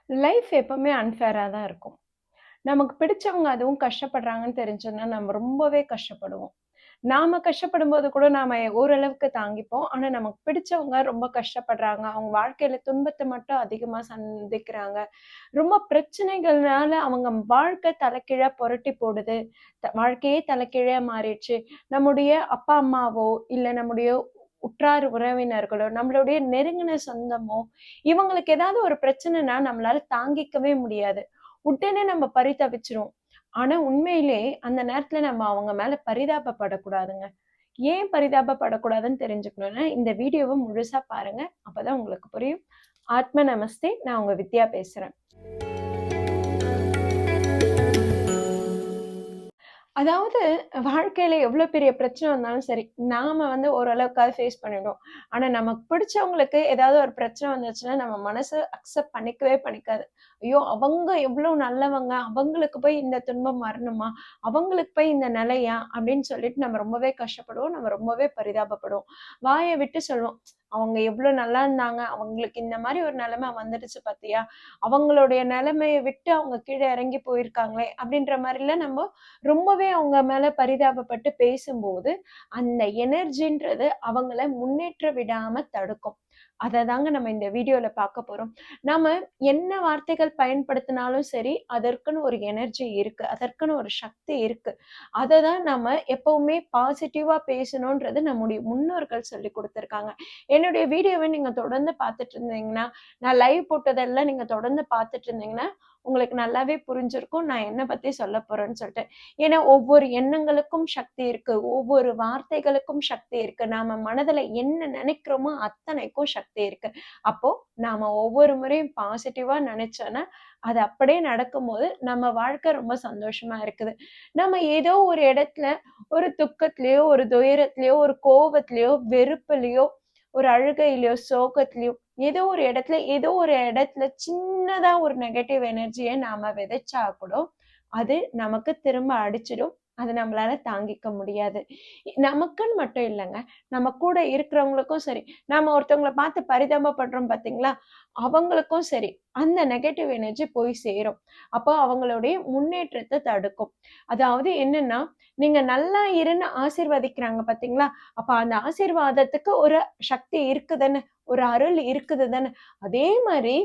Life எப்பவுமே அன்ஃபேரா தான் இருக்கும். நமக்கு பிடிச்சவங்க அதுவும் கஷ்டப்படுறாங்கன்னு தெரிஞ்சதுன்னா, நம்ம ரொம்பவே கஷ்டப்படுவோம். நாம கஷ்டப்படும்போது கூட நாம ஓரளவுக்கு தாங்கிப்போம். ஆனா, நமக்கு பிடிச்சவங்க ரொம்ப கஷ்டப்படுறாங்க. அவங்க வாழ்க்கையில துன்பத்த மட்டும் அதிகமா சந்திக்கிறாங்க. ரொம்ப பிரச்சனைகள்னால அவங்க வாழ்க்கை தலைகீழா புரட்டி போடுது. வாழ்க்கையே தலைகீழா மாறிடுச்சு. நம்முடைய அப்பா, அம்மாவோ, இல்ல நம்முடைய உற்றார் உறவினர்களோ, நம்மளுடைய நெருங்கின சொந்தமோ, இவங்களுக்கு ஏதாவது ஒரு பிரச்சனைனா நம்மளால தாங்கிக்கவே முடியாது. உடனே நம்ம பரிதவிச்சுருவோம். ஆனா உண்மையிலே அந்த நேரத்துல நம்ம அவங்க மேல பரிதாபப்படக்கூடாதுங்க. ஏன் பரிதாபப்படக்கூடாதுன்னு தெரிஞ்சுக்கணும்னா, இந்த வீடியோவ முழுசா பாருங்க. அப்பதான் உங்களுக்கு புரியும். ஆத்ம நமஸ்தே! நான் உங்க வித்யா பேசுறேன். அதாவது வாழ்க்கையில எவ்ளோ பெரிய பிரச்சனை வந்தாலும் சரி, நாம ஓரளவுக்காவது ஃபேஸ் பண்ணிடுவோம். ஆனா நமக்கு பிடிச்சவங்களுக்கு ஏதாவது ஒரு பிரச்சனை வந்துச்சுன்னா, நம்ம மனசு அக்செப்ட் பண்ணிக்கவே பண்ணிக்காது. ஐயோ! அவங்க எவ்ளோ நல்லவங்க, அவங்களுக்கு போய் இந்த துன்பம் வரணுமா? அவங்களுக்கு போய் இந்த நிலையா? அப்படின்னு சொல்லிட்டு நம்ம ரொம்பவே கஷ்டப்படுவோம். நம்ம ரொம்பவே பரிதாபப்படுவோம். வாய விட்டு சொல்லுவோம். அவங்க எவ்ளோ நல்லா இருந்தாங்க. அவங்களுக்கு இந்த மாரி ஒரு நிலைமை வந்துடுச்சு பாத்தியா? அவங்களுடைய நிலைமைய விட்டு அவங்க கீழ இறங்கி போயிருக்காங்களே! அப்படின்ற மாரிலாம் நம்ம ரொம்பவே அவங்க மேல பரிதாபப்பட்டு பேசும்போது, அந்த எனர்ஜின்றது அவங்கள முன்னேற்ற விடாம தடுக்கும். அததாங்க நம்ம இந்த வீடியோல பார்க்க போறோம். நாம என்ன வார்த்தைகள் பயன்படுத்தினாலும் சரி, அதற்குன்னு ஒரு எனர்ஜி இருக்கு. அதற்குன்னு ஒரு சக்தி இருக்கு. அததான் நம்ம எப்பவுமே பாசிட்டிவா பேசணுன்றது நம்முடைய முன்னோர்கள் சொல்லிக் குடுத்திருக்காங்க. என்னுடைய வீடியோவ நீங்க தொடர்ந்து பார்த்துட்டு இருந்தீங்கன்னா, நான் லைவ் போட்டதெல்லாம் நீங்க தொடர்ந்து பார்த்துட்டு இருந்தீங்கன்னா, உங்களுக்கு நல்லாவே புரிஞ்சிருக்கும். நான் என்ன பத்தி சொல்லப் போறேன்னு சொல்லிட்டு. ஏன்னா, ஒவ்வொரு எண்ணங்களுக்கும் சக்தி இருக்கு. ஒவ்வொரு வார்த்தைகளுக்கும் சக்தி இருக்கு. நாம மனதுல என்ன நினைக்கிறோமோ அத்தனைக்கும் சக்தி இருக்கு. அப்போ நாம ஒவ்வொரு முறையும் பாசிட்டிவா நினைச்சோன்னா, அது அப்படியே நடக்கும்போது நம்ம வாழ்க்கை ரொம்ப சந்தோஷமா இருக்குது. நம்ம ஏதோ ஒரு இடத்துல ஒரு துக்கத்திலயோ, ஒரு துயரத்திலயோ, ஒரு கோவத்திலயோ, வெறுப்புலயோ, ஒரு அழுகையிலயோ, சோகத்திலயோ ஏதோ ஒரு இடத்துல சின்னதா ஒரு நெகட்டிவ் எனர்ஜிய நாம விதைச்சா கூட, அது நமக்கு திரும்ப அடிச்சிடும். அத நம்மளால தாங்கிக்க முடியாது. நமக்குன்னு மட்டும் இல்லங்க. நம்ம கூட இருக்கிறவங்களுக்கும் சரி, நாம ஒருத்தவங்கள பார்த்து பரிதாபப்படுறோம் பார்த்தீங்களா? அவங்களுக்கும் சரி, அந்த நெகட்டிவ் எனர்ஜி போய் சேரும். அப்போ அவங்களுடைய முன்னேற்றத்த தடுக்கும். அதாவது என்னன்னா, நீங்க நல்லா இருன்னு ஆசீர்வதிக்கிறாங்க பார்த்தீங்களா? அப்ப அந்த ஆசீர்வாதத்துக்கு ஒரு சக்தி இருக்கு தானே! ஒரு அருள் இருக்குது தானே! அதே மாரி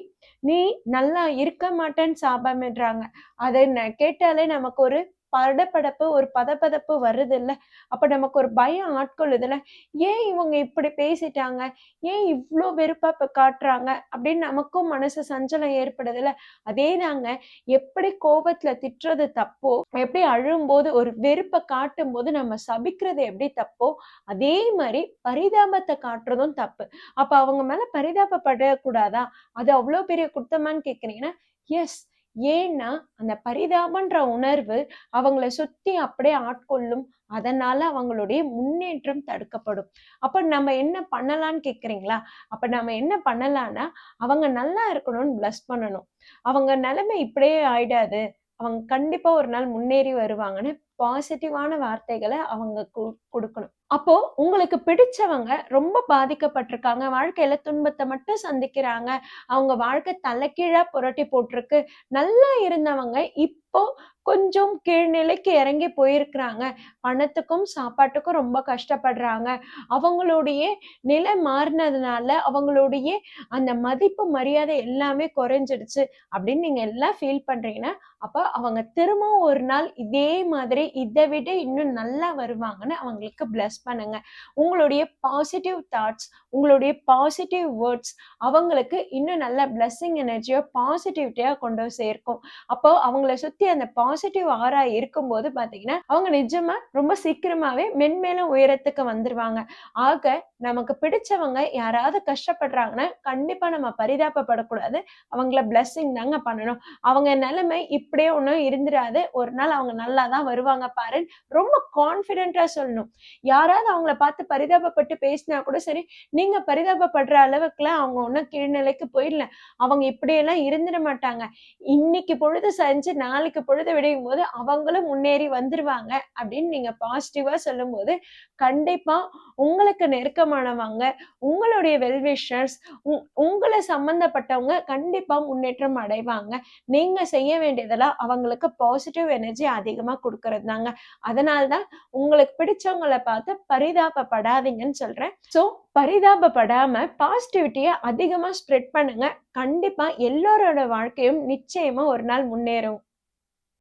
நீ நல்லா இருக்க மாட்டேன்னு சாபமிடுறாங்க. அத கேட்டாலே நமக்கு ஒரு படபடப்பு, ஒரு பதபதப்பு வருதுல்ல. அப்ப நமக்கு ஒரு பயம் ஆட்கொள்ளுதுல்ல. ஏன் இவங்க இப்படி பேசிட்டாங்க? ஏன் இவ்ளோ வெறுப்பா இப்ப காட்டுறாங்க? அப்படின்னு நமக்கும் மனசு சஞ்சலம் ஏற்படுதுல்ல. அதேதாங்க. எப்படி கோவத்துல திட்டுறது தப்போ, எப்படி அழும்போது ஒரு வெறுப்ப காட்டும்போது நம்ம சபிக்கிறது எப்படி தப்போ, அதே மாரி பரிதாபத்த காட்டுறதும் தப்பு. அப்ப அவங்க மேல பரிதாபப்படக்கூடாதா? அது அவ்ளோ பெரிய குத்தமான்னு கேட்கிறீங்கன்னா, எஸ். ஏன்னா, அந்த பரிதாபன்ற உணர்வு அவங்கள சுத்தி அப்படியே ஆட்கொள்ளும். அதனால அவங்களுடைய முன்னேற்றம் தடுக்கப்படும். அப்ப நம்ம என்ன பண்ணலான்னு கேட்கிறீங்களா? அப்ப நம்ம என்ன பண்ணலான்னா, அவங்க நல்லா இருக்கணும்னு பிளஸ் பண்ணணும். அவங்க நிலைமை இப்படியே ஆயிடாது. அவங்க கண்டிப்பா ஒரு நாள் முன்னேறி வருவாங்கன்னு பாசிட்டிவான வார்த்தைகள அவங்க குடுக்கணும். அப்போ உங்களுக்கு பிடிச்சவங்க ரொம்ப பாதிக்கப்பட்டிருக்காங்க. வாழ்க்கையில துன்பத்த மட்டும் சந்திக்கிறாங்க. அவங்க வாழ்க்கை தலைகீழா புரட்டி போட்டிருக்கு. நல்லா இருந்தவங்க இப்போ கொஞ்சம் கீழ்நிலைக்கு இறங்கி போயிருக்கிறாங்க. பணத்துக்கும், சாப்பாட்டுக்கும் ரொம்ப கஷ்டப்படுறாங்க. அவங்களுடைய நிலை மாறுனதுனால, அவங்களுடைய அந்த மதிப்பு, மரியாதை எல்லாமே குறைஞ்சிடுச்சு அப்படின்னு நீங்க எல்லாம் ஃபீல் பண்றீங்கன்னா, அப்ப அவங்க திரும்பவும் ஒரு நாள் இதே மாதிரி இத விட இன்னும் நல்லா வருவாங்கன்னு அவங்களுக்கு பிளஸ் பண்ணுங்க. உங்களுடைய பாசிட்டிவ் தாட்ஸ், உங்களுடைய பாசிட்டிவ் வேர்ட்ஸ் அவங்களுக்கு இன்னும் நல்ல பிளெஸ்ஸிங் எனர்ஜியா, பாசிட்டிவிட்டியா கொண்டு சேர்க்கும். அப்போ அவங்கள சுத்தி அந்த பாசிட்டிவ் ஆரா இருக்கும்போது பார்த்தீங்கன்னா, அவங்க நிஜமா ரொம்ப சீக்கிரமாவே மென்மேலும் உயரத்துக்கு வந்துருவாங்க. ஆக நமக்கு பிடிச்சவங்க யாராவது கஷ்டப்படுறாங்கன்னா, கண்டிப்பா நம்ம பரிதாபப்படக்கூடாது. அவங்கள பிளெஸ்ஸிங் தாங்க பண்ணணும். அவங்க நிலைமை இப்படியே ஒண்ணும் இருந்துராது. ஒரு நாள் அவங்க நல்லா தான் வருவாங்க. வருவாங்க பாரு, ரொம்ப கான்ஃபிடென்ட்டா சொல்லணும். யாராவது அவங்கள பார்த்து பரிதாபப்பட்டு பேசினா கூட சரி, நீங்க பரிதாபப்படுற அளவுக்குலாம் அவங்க ஒண்ணும் கீழ்நிலைக்கு போயிடல. அவங்க இப்படியெல்லாம் இருந்துட மாட்டாங்க. இன்னைக்கு பொழுது செஞ்சு நாளைக்கு பொழுது விடியும்போது அவங்களும் முன்னேறி வந்துருவாங்க அப்படின்னு நீங்க பாசிட்டிவா சொல்லும்போது, கண்டிப்பா உங்களுக்கு நெருக்கமானவங்க, உங்களுடைய வெல் விஷர்ஸ், உங்கள சம்பந்தப்பட்டவங்க கண்டிப்பா முன்னேற்றம் அடைவாங்க. நீங்க செய்ய வேண்டியதெல்லாம் அவங்களுக்கு பாசிட்டிவ் எனர்ஜி அதிகமா குடுக்கறது தாங்க. அதனால தான் உங்களுக்கு பிடிச்சவங்கள பார்த்து பரிதாபப்படாதீங்கன்னு சொல்றேன். ஸோ பரிதாபப்படாம பாசிட்டிவிட்டிய அதிகமா ஸ்ப்ரெட் பண்ணுங்க. கண்டிப்பா எல்லோரோட வாழ்க்கையும் நிச்சயமா ஒரு நாள் முன்னேறும்.